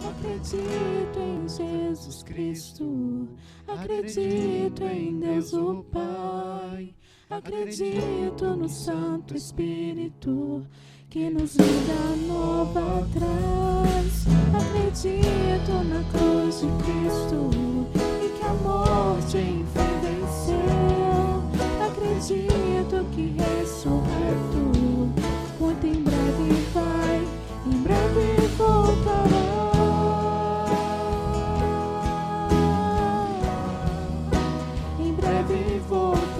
Acredito em Jesus Cristo, acredito em Deus o Pai, acredito no Santo Espírito que nos vida nova traz. Acredito na cruz de Cristo e que a morte enfim venceu. Acredito que ressurreto muito em breve vai, em breve voltará. Em breve voltará.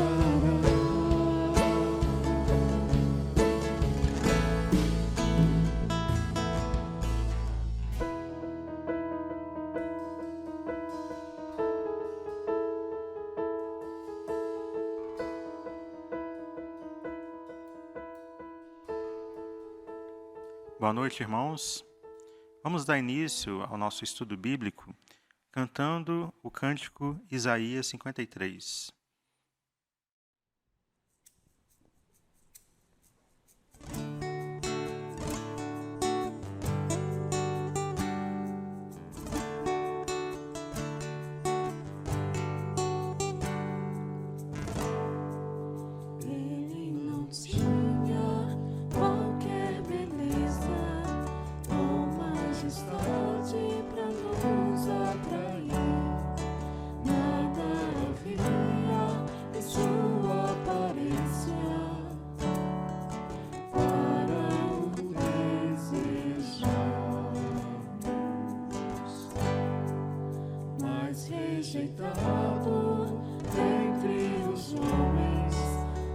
Boa noite, irmãos. Vamos dar início ao nosso estudo bíblico cantando o cântico Isaías 53. Rejeitado dentre os homens,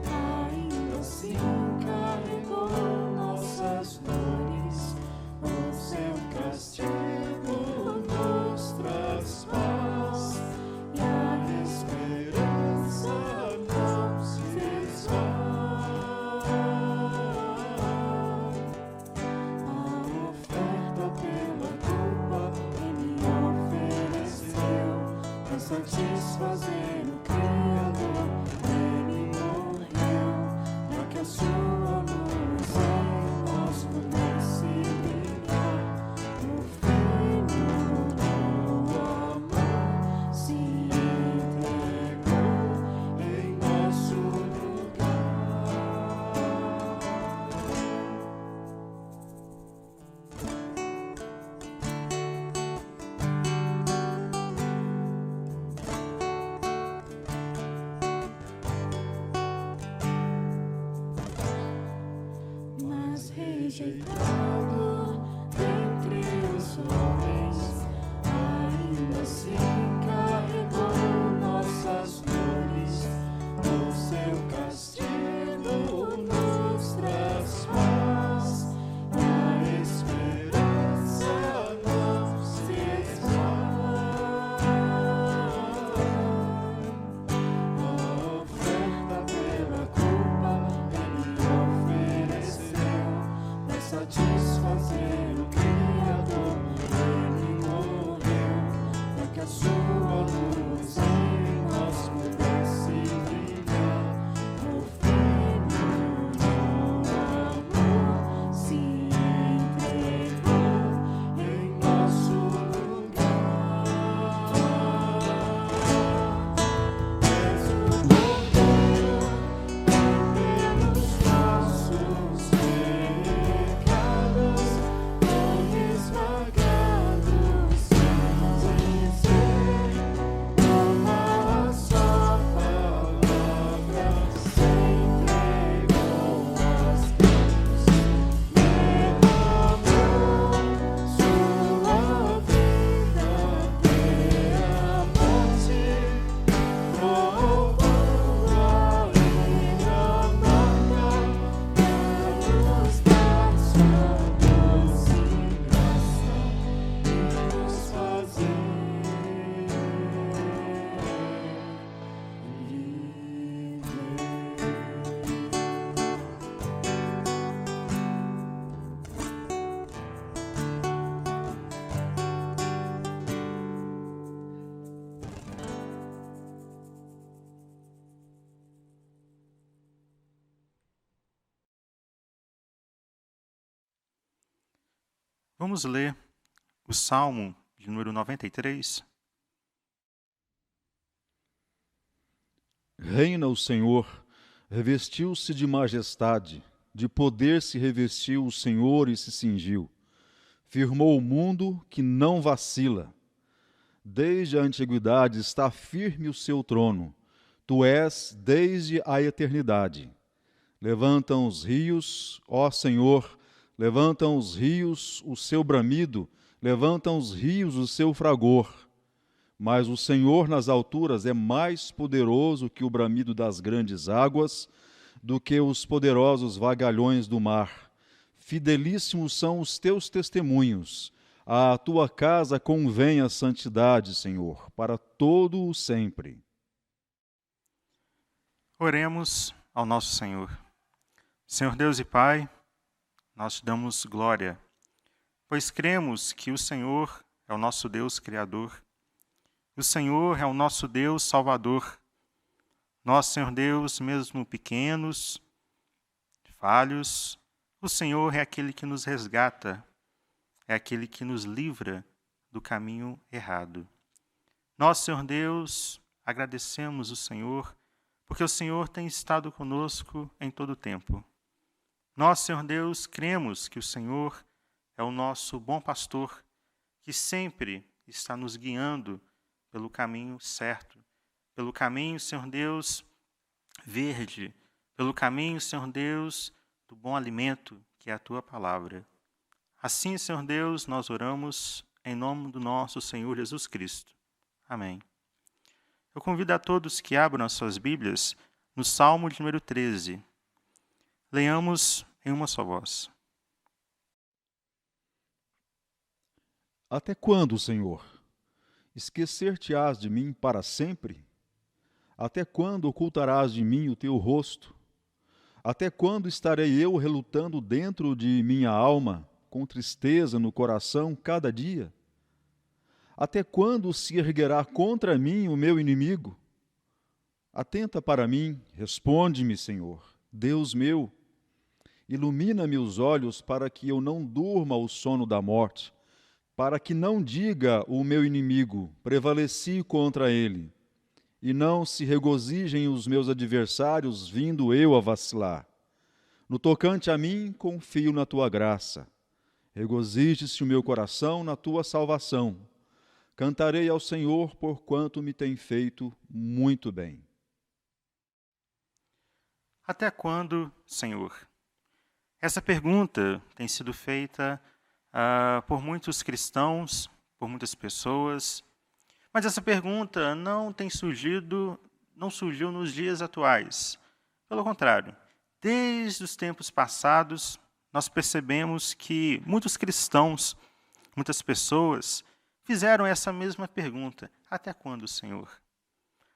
ainda assim carregou nossas dores. O seu castigo nos traz paz e a esperança não se desfaz. A oferta pela culpa ele ofereceu para satisfazer o Criador. Ele morreu para que a sua luz em nós pudesse brilhar. O Filho do amor se entregou em nosso lugar. Mas rejeitado dentre os homens, ainda assim carregou nossas dores. O seu castigo nos traz paz e a esperança não se esvai. A oferta pela culpa ele ofereceu para satisfazer o Criador. Ele morreu para que a sua luz em nós pudesse brilhar. O Filho do amor se entregou em nosso lugar. És o Cordeiro que pelos nossos pecados Vamos ler o Salmo de número 93. Reina o Senhor, revestiu-se de majestade, de poder se revestiu o Senhor e se cingiu. Firmou o mundo que não vacila. Desde a antiguidade está firme o seu trono. Tu és desde a eternidade. Levantam os rios, ó Senhor, levantam os rios o seu bramido, levantam os rios o seu fragor. Mas o Senhor nas alturas é mais poderoso que o bramido das grandes águas, do que os poderosos vagalhões do mar. Fidelíssimos são os teus testemunhos. À tua casa convém a santidade, Senhor, para todo o sempre. Oremos ao nosso Senhor. Senhor Deus e Pai, nós te damos glória, pois cremos que o Senhor é o nosso Deus Criador. O Senhor é o nosso Deus Salvador. Nós, Senhor Deus, mesmo pequenos, falhos, o Senhor é aquele que nos resgata, é aquele que nos livra do caminho errado. Nós, Senhor Deus, agradecemos o Senhor, porque o Senhor tem estado conosco em todo o tempo. Nós, Senhor Deus, cremos que o Senhor é o nosso bom pastor, que sempre está nos guiando pelo caminho certo, pelo caminho, Senhor Deus, verde, pelo caminho, Senhor Deus, do bom alimento, que é a Tua palavra. Assim, Senhor Deus, nós oramos em nome do nosso Senhor Jesus Cristo. Amém. Eu convido a todos que abram as suas Bíblias no Salmo de número 13. Leiamos em uma só voz. Até quando, Senhor? Esquecer-te-ás de mim para sempre? Até quando ocultarás de mim o teu rosto? Até quando estarei eu relutando dentro de minha alma, com tristeza no coração cada dia? Até quando se erguerá contra mim o meu inimigo? Atenta para mim, responde-me, Senhor, Deus meu. Ilumina-me os olhos para que eu não durma o sono da morte, para que não diga o meu inimigo, prevaleci contra ele, e não se regozijem os meus adversários, vindo eu a vacilar. No tocante a mim, confio na tua graça. Regozije-se o meu coração na tua salvação. Cantarei ao Senhor, porquanto me tem feito muito bem. Até quando, Senhor? Essa pergunta tem sido feita por muitos cristãos, por muitas pessoas, mas essa pergunta não surgiu nos dias atuais. Pelo contrário, desde os tempos passados, nós percebemos que muitos cristãos, muitas pessoas, fizeram essa mesma pergunta: até quando, Senhor?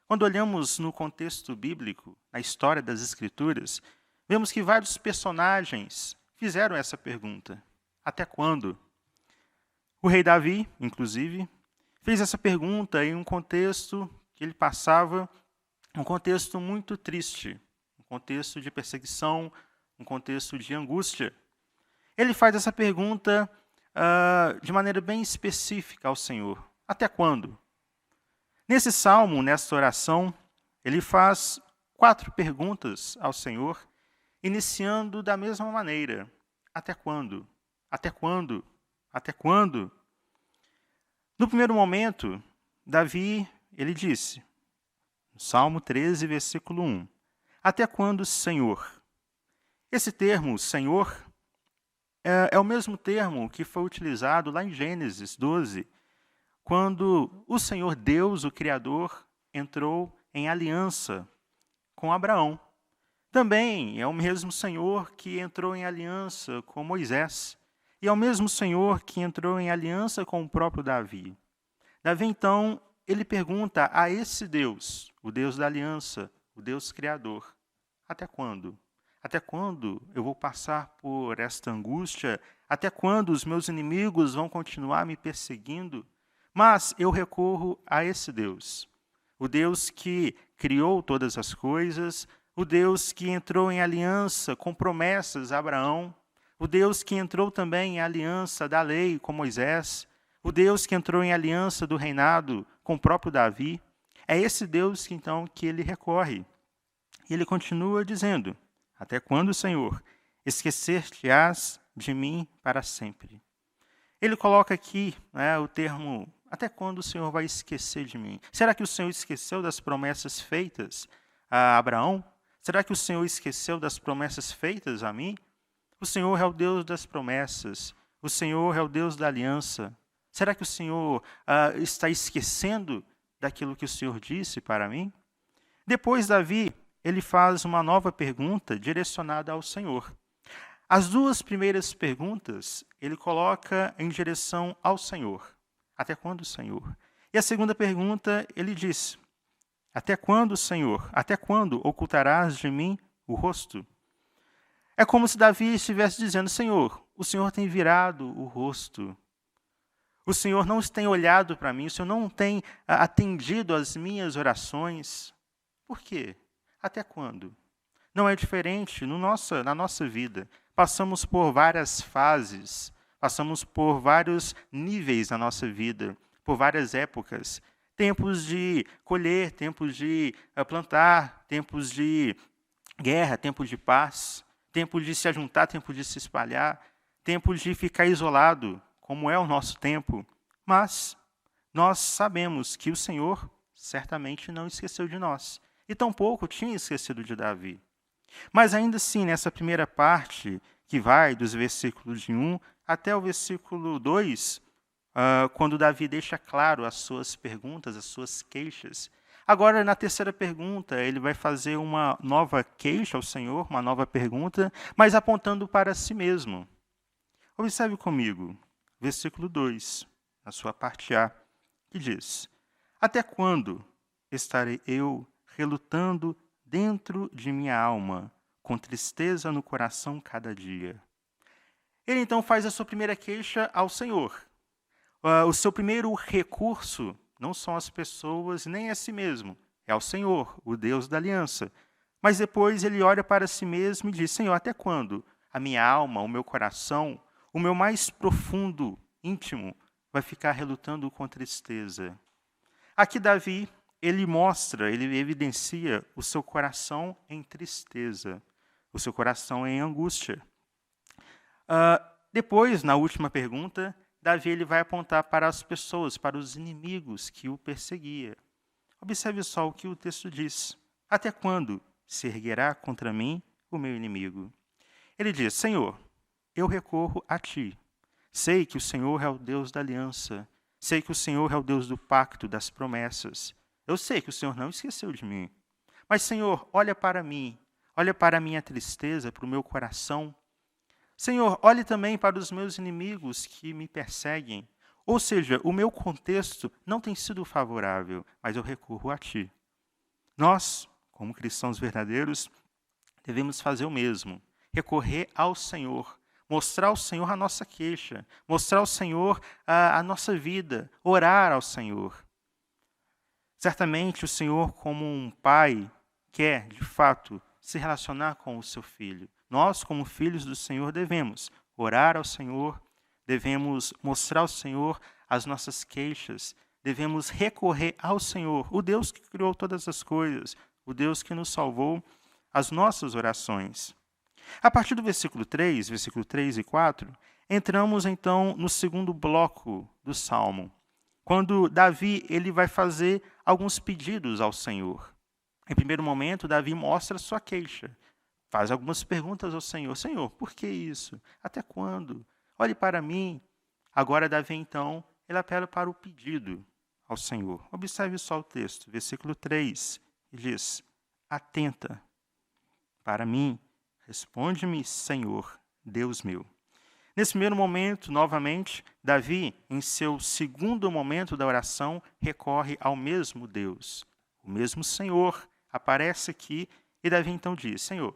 Quando olhamos no contexto bíblico, na história das Escrituras, vemos que vários personagens fizeram essa pergunta: até quando? O rei Davi, inclusive, fez essa pergunta em um contexto que ele passava, um contexto muito triste, um contexto de perseguição, um contexto de angústia. Ele faz essa pergunta de maneira bem específica ao Senhor: até quando? Nesse salmo, nessa oração, ele faz 4 perguntas ao Senhor, iniciando da mesma maneira: até quando? Até quando? Até quando? No primeiro momento, Davi, ele disse, no Salmo 13, versículo 1, até quando, Senhor? Esse termo, Senhor, é o mesmo termo que foi utilizado lá em Gênesis 12, quando o Senhor Deus, o Criador, entrou em aliança com Abraão. Também é o mesmo Senhor que entrou em aliança com Moisés. E é o mesmo Senhor que entrou em aliança com o próprio Davi. Davi, então, ele pergunta a esse Deus, o Deus da aliança, o Deus Criador: até quando? Até quando eu vou passar por esta angústia? Até quando os meus inimigos vão continuar me perseguindo? Mas eu recorro a esse Deus, o Deus que criou todas as coisas, o Deus que entrou em aliança com promessas a Abraão, o Deus que entrou também em aliança da lei com Moisés, o Deus que entrou em aliança do reinado com o próprio Davi. É esse Deus que então que ele recorre. E ele continua dizendo: até quando, Senhor, esquecer-te-ás de mim para sempre? Ele coloca aqui, né, o termo: até quando o Senhor vai esquecer de mim? Será que o Senhor esqueceu das promessas feitas a Abraão? Será que o Senhor esqueceu das promessas feitas a mim? O Senhor é o Deus das promessas. O Senhor é o Deus da aliança. Será que o Senhor está esquecendo daquilo que o Senhor disse para mim? Depois, Davi, ele faz uma nova pergunta direcionada ao Senhor. As duas primeiras perguntas, ele coloca em direção ao Senhor. Até quando, Senhor? E a segunda pergunta, ele diz: até quando, Senhor? Até quando ocultarás de mim o rosto? É como se Davi estivesse dizendo: Senhor, o Senhor tem virado o rosto. O Senhor não tem olhado para mim, o Senhor não tem atendido às minhas orações. Por quê? Até quando? Não é diferente na nossa vida. Passamos por várias fases, passamos por vários níveis na nossa vida, por várias épocas. Tempos de colher, tempos de plantar, tempos de guerra, tempos de paz, tempos de se ajuntar, tempos de se espalhar, tempos de ficar isolado, como é o nosso tempo. Mas nós sabemos que o Senhor certamente não esqueceu de nós. E tampouco tinha esquecido de Davi. Mas ainda assim, nessa primeira parte, que vai dos versículos de 1 até o versículo 2, quando Davi deixa claro as suas perguntas, as suas queixas. Agora, na terceira pergunta, ele vai fazer uma nova queixa ao Senhor, uma nova pergunta, mas apontando para si mesmo. Observe comigo, versículo 2, na sua parte A, que diz: até quando estarei eu relutando dentro de minha alma, com tristeza no coração cada dia? Ele então faz a sua primeira queixa ao Senhor. O seu primeiro recurso não são as pessoas nem a si mesmo, é ao Senhor, o Deus da aliança. Mas depois ele olha para si mesmo e diz: Senhor, até quando a minha alma, o meu coração, o meu mais profundo, íntimo, vai ficar relutando com tristeza? Aqui Davi, ele mostra, ele evidencia o seu coração em tristeza, o seu coração em angústia. Depois, na última pergunta, Davi ele vai apontar para as pessoas, para os inimigos que o perseguiam. Observe só o que o texto diz: até quando se erguerá contra mim o meu inimigo? Ele diz: Senhor, eu recorro a ti. Sei que o Senhor é o Deus da aliança. Sei que o Senhor é o Deus do pacto, das promessas. Eu sei que o Senhor não esqueceu de mim. Mas, Senhor, olha para mim. Olha para a minha tristeza, para o meu coração. Senhor, olhe também para os meus inimigos que me perseguem. Ou seja, o meu contexto não tem sido favorável, mas eu recorro a ti. Nós, como cristãos verdadeiros, devemos fazer o mesmo. Recorrer ao Senhor. Mostrar ao Senhor a nossa queixa. Mostrar ao Senhor a nossa vida. Orar ao Senhor. Certamente o Senhor, como um pai, quer, de fato, se relacionar com o seu filho. Nós, como filhos do Senhor, devemos orar ao Senhor, devemos mostrar ao Senhor as nossas queixas, devemos recorrer ao Senhor, o Deus que criou todas as coisas, o Deus que nos salvou, as nossas orações. A partir do versículo 3 e 4, entramos então no segundo bloco do Salmo, quando Davi ele vai fazer alguns pedidos ao Senhor. Em primeiro momento, Davi mostra sua queixa. Faz algumas perguntas ao Senhor. Senhor, por que isso? Até quando? Olhe para mim. Agora, Davi, então, ele apela para o pedido ao Senhor. Observe só o texto, versículo 3. Ele diz: atenta para mim, responde-me, Senhor, Deus meu. Nesse primeiro momento, novamente, Davi, em seu segundo momento da oração, recorre ao mesmo Deus. O mesmo Senhor aparece aqui e Davi então diz: Senhor,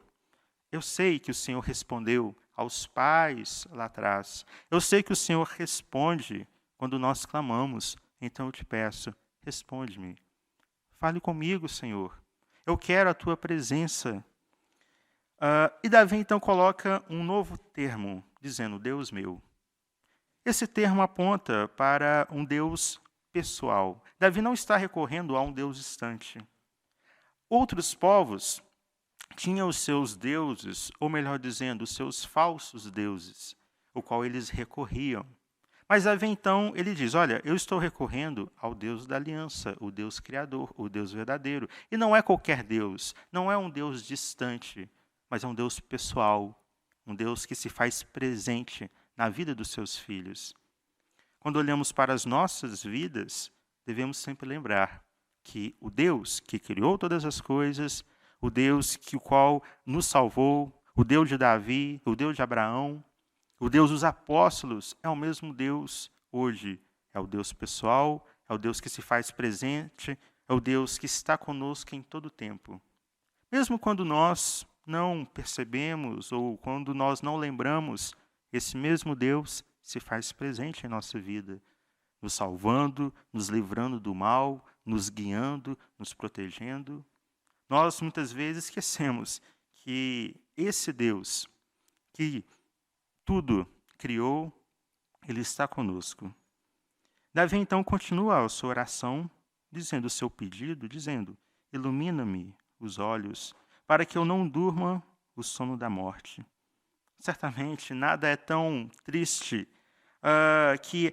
eu sei que o Senhor respondeu aos pais lá atrás. Eu sei que o Senhor responde quando nós clamamos. Então eu te peço, responde-me. Fale comigo, Senhor. Eu quero a tua presença. E Davi então coloca um novo termo, dizendo Deus meu. Esse termo aponta para um Deus pessoal. Davi não está recorrendo a um Deus distante. Outros povos tinham os seus deuses, ou melhor dizendo, os seus falsos deuses, o qual eles recorriam. Mas Davi, então, ele diz, olha, eu estou recorrendo ao Deus da aliança, o Deus criador, o Deus verdadeiro. E não é qualquer Deus, não é um Deus distante, mas é um Deus pessoal, um Deus que se faz presente na vida dos seus filhos. Quando olhamos para as nossas vidas, devemos sempre lembrar que o Deus que criou todas as coisas, o Deus o qual nos salvou, o Deus de Davi, o Deus de Abraão, o Deus dos apóstolos é o mesmo Deus hoje. É o Deus pessoal, é o Deus que se faz presente, é o Deus que está conosco em todo o tempo. Mesmo quando nós não percebemos ou quando nós não lembramos, esse mesmo Deus se faz presente em nossa vida, nos salvando, nos livrando do mal, nos guiando, nos protegendo. Nós muitas vezes esquecemos que esse Deus que tudo criou, ele está conosco. Davi então continua a sua oração, dizendo o seu pedido, dizendo, ilumina-me os olhos, para que eu não durma o sono da morte. Certamente nada é tão triste que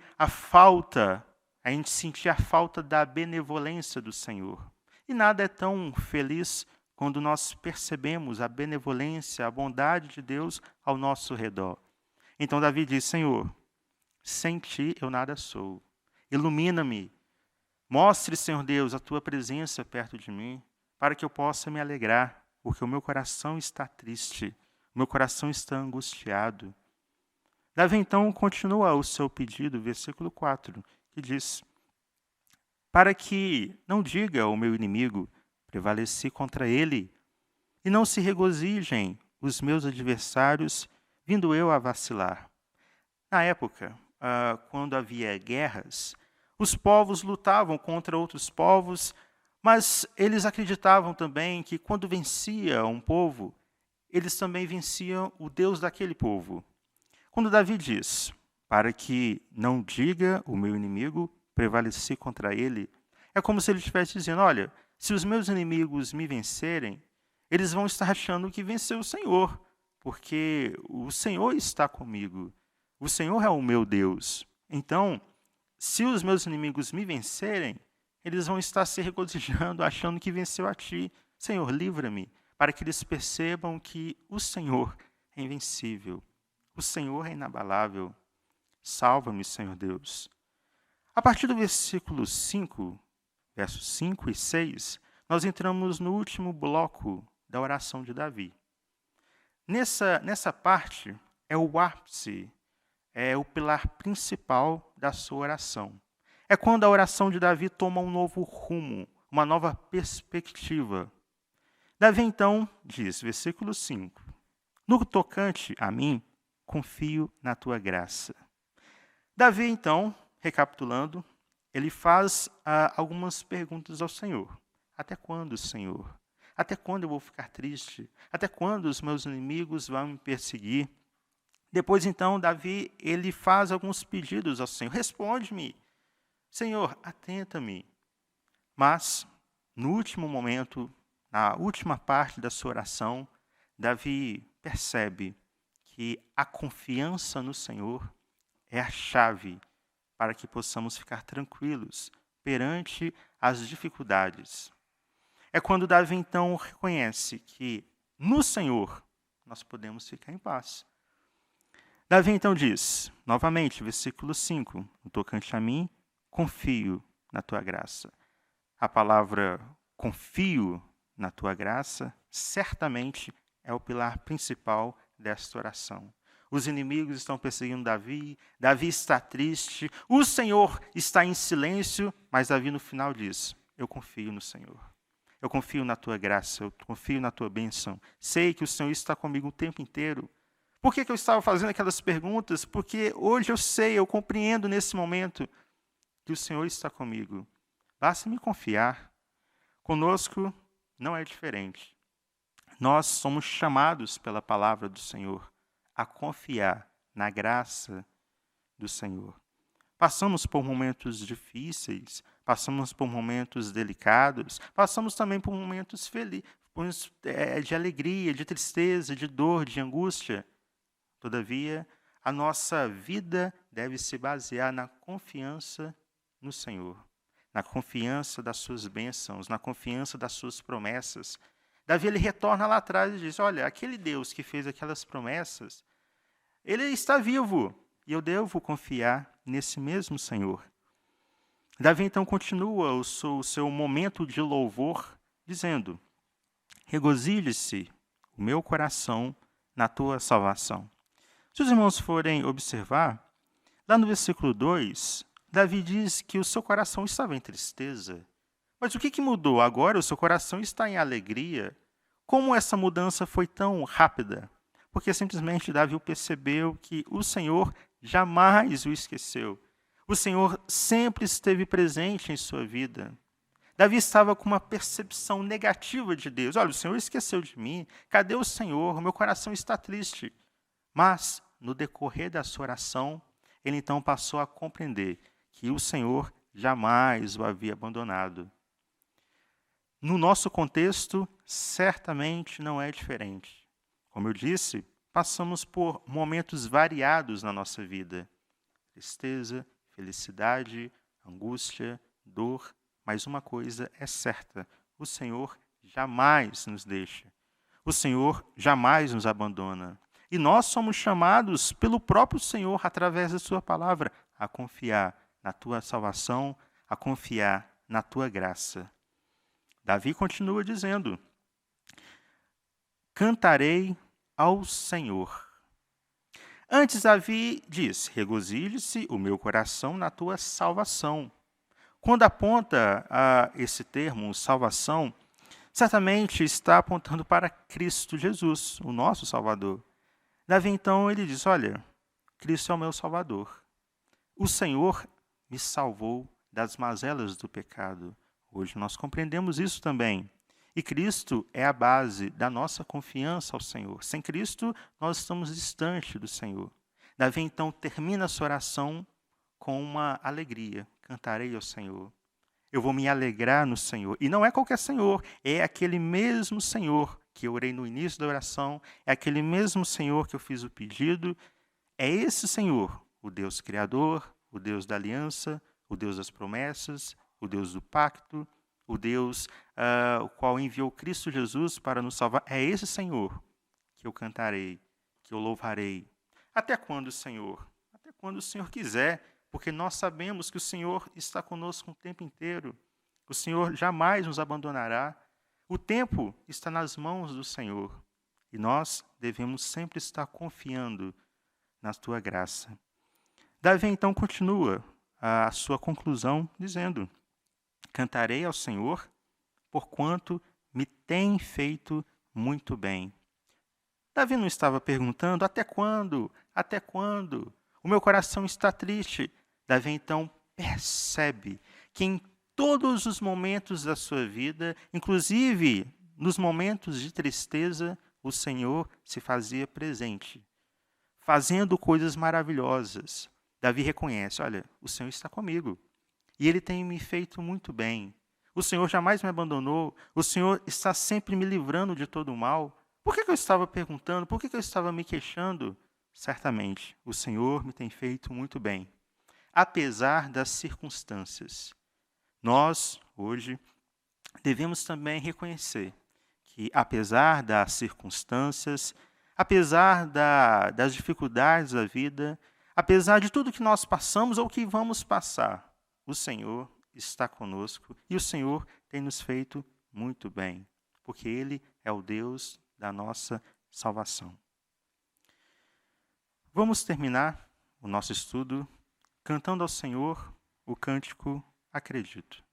a gente sentir a falta da benevolência do Senhor. E nada é tão feliz quando nós percebemos a benevolência, a bondade de Deus ao nosso redor. Então Davi diz, Senhor, sem ti eu nada sou. Ilumina-me. Mostre, Senhor Deus, a tua presença perto de mim, para que eu possa me alegrar, porque o meu coração está triste, o meu coração está angustiado. Davi então continua o seu pedido, versículo 4, que diz, para que não diga o meu inimigo, prevaleci contra ele, e não se regozijem os meus adversários, vindo eu a vacilar. Na época, quando havia guerras, os povos lutavam contra outros povos, mas eles acreditavam também que quando vencia um povo, eles também venciam o Deus daquele povo. Quando Davi diz, para que não diga o meu inimigo, prevaleci contra ele, é como se ele estivesse dizendo, olha, se os meus inimigos me vencerem, eles vão estar achando que venceu o Senhor, porque o Senhor está comigo. O Senhor é o meu Deus. Então, se os meus inimigos me vencerem, eles vão estar se regozijando, achando que venceu a ti. Senhor, livra-me, para que eles percebam que o Senhor é invencível. O Senhor é inabalável. Salva-me, Senhor Deus. A partir do versículo 5, versos 5 e 6, nós entramos no último bloco da oração de Davi. Nessa parte, é o ápice, é o pilar principal da sua oração. É quando a oração de Davi toma um novo rumo, uma nova perspectiva. Davi então diz, versículo 5, no tocante a mim, confio na tua graça. Davi então, recapitulando, ele faz algumas perguntas ao Senhor. Até quando, Senhor? Até quando eu vou ficar triste? Até quando os meus inimigos vão me perseguir? Depois, então, Davi, ele faz alguns pedidos ao Senhor. Responde-me. Senhor, atenta-me. Mas, no último momento, na última parte da sua oração, Davi percebe que a confiança no Senhor é a chave para que possamos ficar tranquilos perante as dificuldades. É quando Davi, então, reconhece que no Senhor nós podemos ficar em paz. Davi, então, diz, novamente, versículo 5, no tocante a mim, confio na tua graça. A palavra confio na tua graça, certamente é o pilar principal desta oração. Os inimigos estão perseguindo Davi, Davi está triste, o Senhor está em silêncio, mas Davi no final diz, eu confio no Senhor. Eu confio na tua graça, eu confio na tua bênção. Sei que o Senhor está comigo o tempo inteiro. Por que eu estava fazendo aquelas perguntas? Porque hoje eu sei, eu compreendo nesse momento que o Senhor está comigo. Basta me confiar. Conosco não é diferente. Nós somos chamados pela palavra do Senhor a confiar na graça do Senhor. Passamos por momentos difíceis, passamos por momentos delicados, passamos também por momentos de alegria, de tristeza, de dor, de angústia. Todavia, a nossa vida deve se basear na confiança no Senhor, na confiança das suas bênçãos, na confiança das suas promessas. Davi ele retorna lá atrás e diz: olha, aquele Deus que fez aquelas promessas, ele está vivo e eu devo confiar nesse mesmo Senhor. Davi então continua o seu momento de louvor dizendo: regozije-se o meu coração na tua salvação. Se os irmãos forem observar, lá no versículo 2, Davi diz que o seu coração estava em tristeza. Mas o que mudou? Agora o seu coração está em alegria. Como essa mudança foi tão rápida? Porque simplesmente Davi percebeu que o Senhor jamais o esqueceu. O Senhor sempre esteve presente em sua vida. Davi estava com uma percepção negativa de Deus. Olha, o Senhor esqueceu de mim. Cadê o Senhor? O meu coração está triste. Mas, no decorrer da sua oração, ele então passou a compreender que o Senhor jamais o havia abandonado. No nosso contexto, certamente não é diferente. Como eu disse, passamos por momentos variados na nossa vida. Tristeza, felicidade, angústia, dor. Mas uma coisa é certa: o Senhor jamais nos deixa. O Senhor jamais nos abandona. E nós somos chamados pelo próprio Senhor, através da sua palavra, a confiar na tua salvação, a confiar na tua graça. Davi continua dizendo: cantarei ao Senhor. Antes Davi diz: regozije-se o meu coração na tua salvação. Quando aponta a esse termo, salvação, certamente está apontando para Cristo Jesus, o nosso Salvador. Davi, então, ele diz: olha, Cristo é o meu Salvador. O Senhor me salvou das mazelas do pecado. Hoje nós compreendemos isso também. E Cristo é a base da nossa confiança ao Senhor. Sem Cristo, nós estamos distantes do Senhor. Davi, então, termina a sua oração com uma alegria. Cantarei ao Senhor. Eu vou me alegrar no Senhor. E não é qualquer Senhor, é aquele mesmo Senhor que eu orei no início da oração, é aquele mesmo Senhor que eu fiz o pedido. É esse Senhor, o Deus Criador, o Deus da aliança, o Deus das promessas, o Deus do pacto, o Deus o qual enviou Cristo Jesus para nos salvar. É esse Senhor que eu cantarei, que eu louvarei. Até quando, Senhor? Até quando o Senhor quiser, porque nós sabemos que o Senhor está conosco o tempo inteiro. O Senhor jamais nos abandonará. O tempo está nas mãos do Senhor e nós devemos sempre estar confiando na tua graça. Davi então continua a sua conclusão dizendo: cantarei ao Senhor, porquanto me tem feito muito bem. Davi não estava perguntando: até quando? Até quando? O meu coração está triste. Davi então percebe que em todos os momentos da sua vida, inclusive nos momentos de tristeza, o Senhor se fazia presente, fazendo coisas maravilhosas. Davi reconhece: olha, o Senhor está comigo e Ele tem me feito muito bem. O Senhor jamais me abandonou, o Senhor está sempre me livrando de todo o mal. Por que eu estava perguntando? Por que eu estava me queixando? Certamente, o Senhor me tem feito muito bem, apesar das circunstâncias. Nós, hoje, devemos também reconhecer que, apesar das circunstâncias, apesar das dificuldades da vida, apesar de tudo que nós passamos ou que vamos passar, o Senhor está conosco e o Senhor tem nos feito muito bem, porque Ele é o Deus da nossa salvação. Vamos terminar o nosso estudo cantando ao Senhor o cântico Acredito.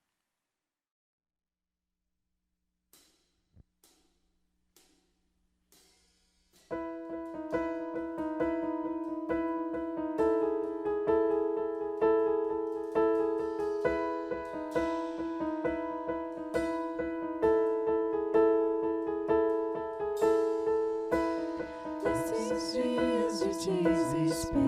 Nesses dias de desespero,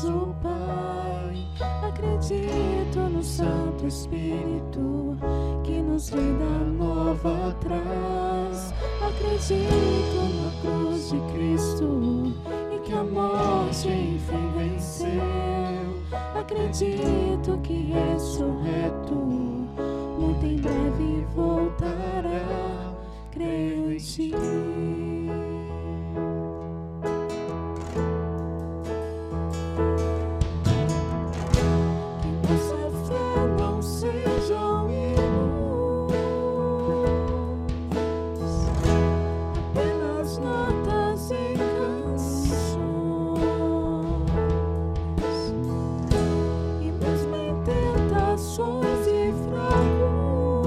Deus o Pai. Acredito no Santo Espírito, que nos vida nova traz. Acredito na cruz de Cristo e que a morte enfim venceu. Acredito que ressurreto, muito em breve voltará. Creio em ti. Que nossa fé não sejam hinos, apenas notas e canções, e mesmo em tentações e fraco,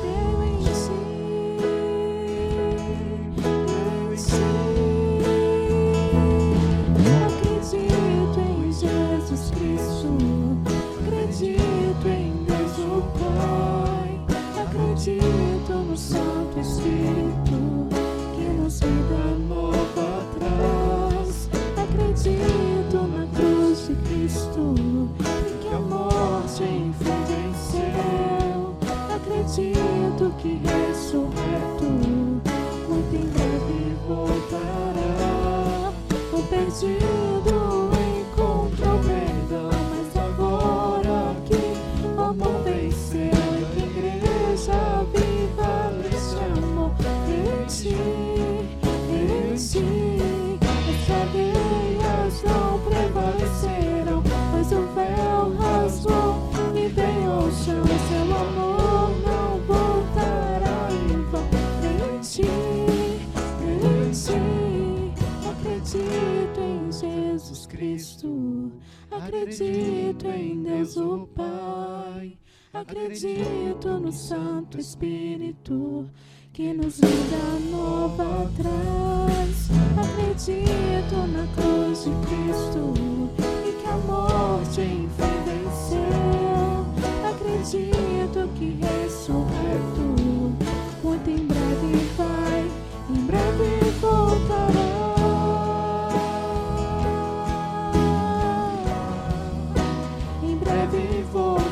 creio em ti, creio em ti. Acredito em Jesus Cristo, acredito em Deus o Pai, acredito no Santo Espírito, que nos vida nova traz. Acredito na cruz de Cristo e que a morte enfim venceu. Acredito que ressurreto, muito em breve voltará. O perdido encontrou perdão, mas agora que o amor venceu, e a igreja viva neste amor. Em ti, as cadeias não prevaleceram, mas o véu rasgou e veio ao chão. Seu amor não voltará em vão. Em ti, acredito em Jesus Cristo, acredito em Deus o Pai, acredito no Santo Espírito, que nos vida nova traz. Acredito na cruz de Cristo e que a morte enfim venceu. Acredito que ressurreto, muito em breve vai, em breve voltará. Em breve voltará.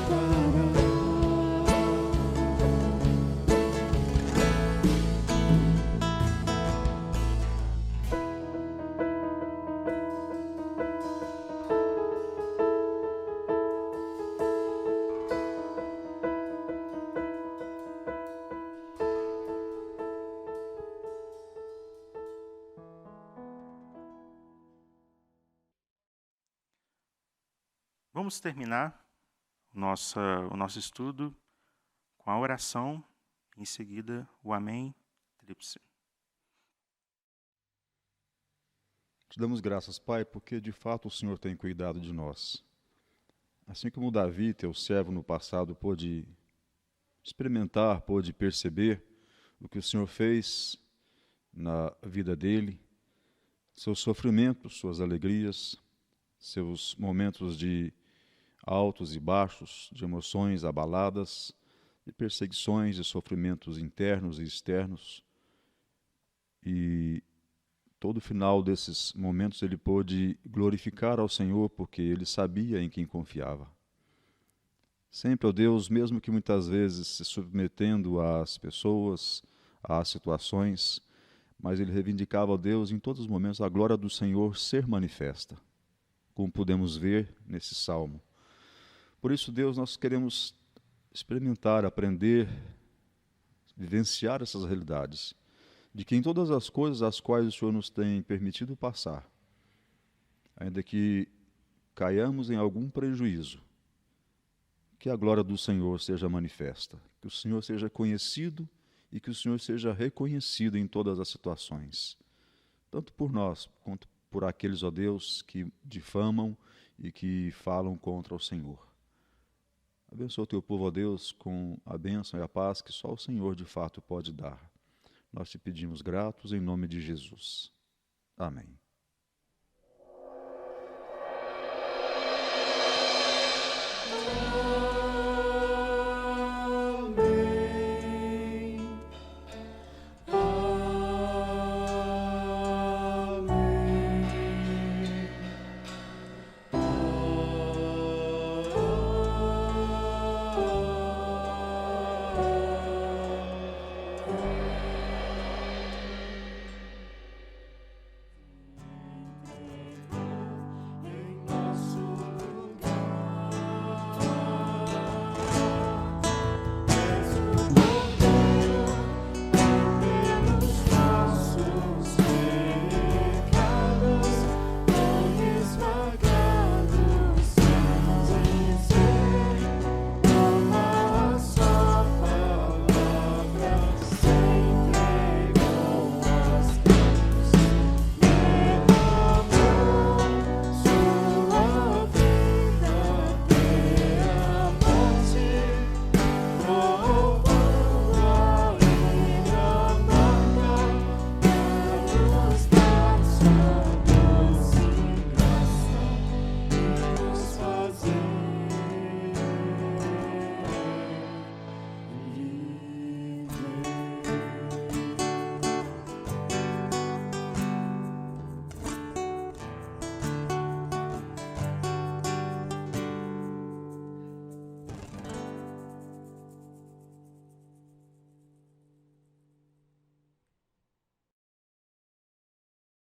Vamos terminar o nosso estudo com a oração, em seguida o Amém Tríplice. Te damos graças, Pai, porque de fato o Senhor tem cuidado de nós. Assim como Davi, teu servo no passado, pôde experimentar, pôde perceber o que o Senhor fez na vida dele, seus sofrimentos, suas alegrias, seus momentos de altos e baixos, de emoções abaladas, de perseguições, de sofrimentos internos e externos. E todo final desses momentos ele pôde glorificar ao Senhor, porque ele sabia em quem confiava. Sempre, ó Deus, mesmo que muitas vezes se submetendo às pessoas, às situações, mas ele reivindicava, ó Deus, em todos os momentos a glória do Senhor ser manifesta, como podemos ver nesse salmo. Por isso, Deus, nós queremos experimentar, aprender, vivenciar essas realidades, de que em todas as coisas as quais o Senhor nos tem permitido passar, ainda que caiamos em algum prejuízo, que a glória do Senhor seja manifesta, que o Senhor seja conhecido e que o Senhor seja reconhecido em todas as situações, tanto por nós quanto por aqueles, ó Deus, que difamam e que falam contra o Senhor. Abençoa o teu povo, ó Deus, com a bênção e a paz que só o Senhor de fato pode dar. Nós te pedimos gratos em nome de Jesus. Amém.